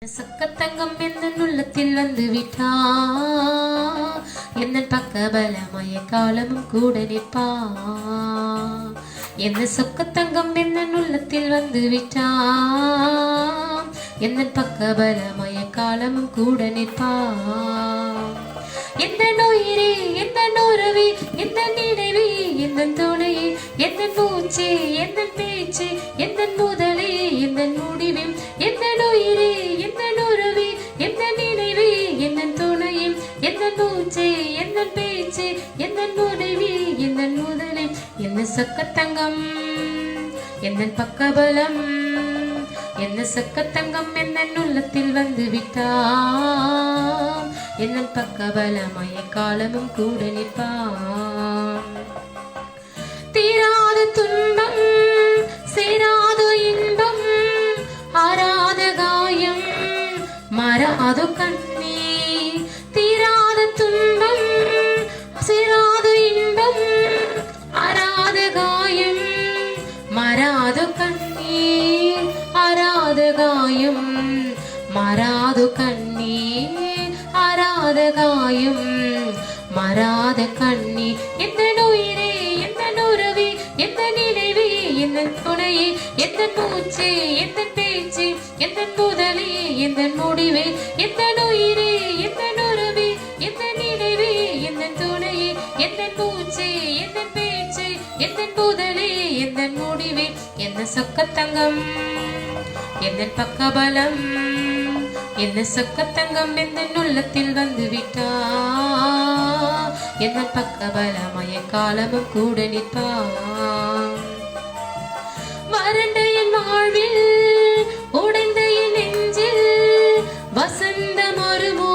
சக்கத்தங்கம் எந்த உள்ளத்தில் வந்து விட்டா என்ன பக்கபலமய காலமும் கூட நிற்பா. என்ன சொக்கத்தங்கம் எந்த உள்ளத்தில் வந்து விட்டா என்ன பக்கபலமய காலமும் கூட நிற்பா. எந்த நோயிரே எந்த நோரவே எந்த நினைவே எந்த துணையே எந்த மூச்சே எந்த பேச்சே எந்த முதலே எந்த முடிவே எந்த நோயிரே எந்த நோரவே எந்த நினைவே எந்த துணையே எந்த மூச்சே எந்த பேச்சே எந்த முடிவே எந்த முதலே என்ன சக்கத்தங்கம் எந்த பக்கபலம் என்ன சக்கத்தங்கம் என்ன உள்ளத்தில் வந்து விட்டா என்ன பக்கபலமய காலமும் கூட நிற்பா. தீராத துன்பம் சேராத இன்பம் ஆராத காயம் மறாத கண்ணே. தீராத துன்பம் சேராத இன்பம் ஆராத காயம் மறாத கண்ணே. ஆராத காயம் மறாத கண்ணே. ஆராத காயம் மறாத கண்ணி. எந்த நோயிரே எந்த நுறவே எந்த நினைவே எந்த துணையே எந்த மூச்சே எந்த பேச்சே எந்த முதலே எந்த முடிவே எந்த நோயிரே எந்த நுறவே எந்த நினைவே எந்த துணையே எந்த மூச்சே எந்த பேச்சே எந்த முதலே எந்த முடிவே என்ன சொக்கத்தங்கம் எந்த பக்கபலம் என்ன சொக்கத்தங்கம் எந்த உள்ளத்தில் வந்து விட்டா என்ன பக்கபலமய காலமும் கூட நிற்பா. வறண்ட என் வாழ்வில் உடைந்த என் நெஞ்சில் வசந்தம் வருமோ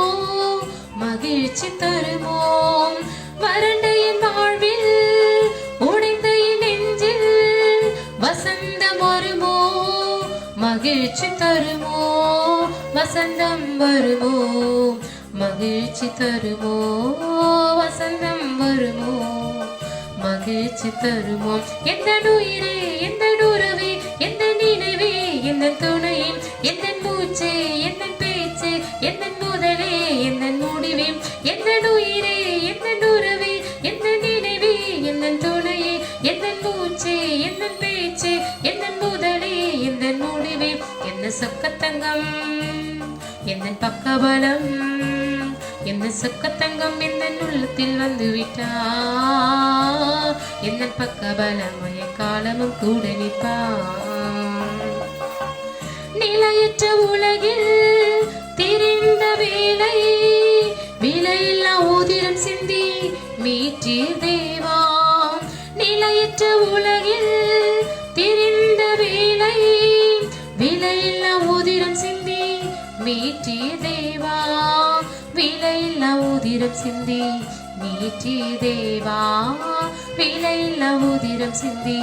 மகிழ்ச்சி தருமோ. வறண்ட என் வாழ்வில் உடைந்த என் நெஞ்சில் வசந்தம் வருமோ மகிழ்ச்சி தருமோ. வசந்தம் வருமோ மகிழ்ச்சி தருமோ. வசந்தம் வருமோ மகிழ்ச்சி தருமோ. எந்த நுயிரே எந்த நுறவே எந்த நினைவே எந்த துணையே எந்த மூச்சே எந்த பேச்சே எந்த முதலே எந்த முடிவே எந்த நுயிரே எந்த நுறவே எந்த நினைவே எந்த துணையே எந்த மூச்சே எந்த பேச்சே எந்த முதலே எந்த முடிவே என்ன சொக்கத்தங்கம் என்ன பக்கபலம் என்ன சொக்கத்தங்கம் எந்த உள்ளத்தில் வந்து விட்டா என்ன பக்கபலமய காலமும் கூட நிற்பா. நிலையற்ற உலகில் திரிந்த வேலை விலையில்லா உதிரம் சிந்தி மீட்டீர் தேவா. நிலையற்ற உலகில் திரிந்த வேலை விலையில்லா உதிரம் சிந்தி மீட்டீர் தேவா. விலையில்லா உதிரம் சிந்தி மீட்டி தேவா. விலையில்லா உதிரம் சிந்தி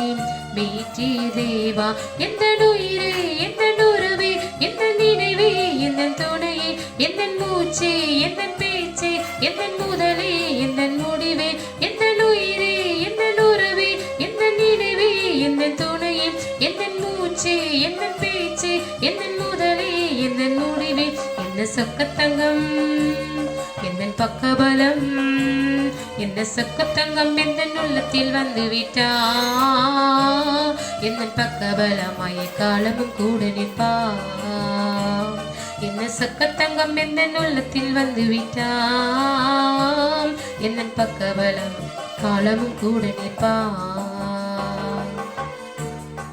மீட்டி தேவா. எந்த நுயிரே எந்த நுறவே எந்த நினைவே எந்த துணையே எந்த மூச்சே எந்த பேச்சே எந்த முதலே எந்த முடிவே எந்த நுயிரே எந்த நுறவே எந்த நினைவே எந்த துணையே எந்த மூச்சே எந்த பேச்சே எந்த முதலே எந்த முடிவே என்ன சொக்கத்தங்கம் எந்த பக்கபலம் என்ன சொக்கத்தங்கம் எந்த உள்ளத்தில் வந்து விட்டா என்ன பக்கபலமய காலமும் கூட நிற்பா. என்ன சொக்கத்தங்கம் எந்த உள்ளத்தில் வந்து விட்டா என்ன பக்கபலம் காலமும் கூட நிற்பா.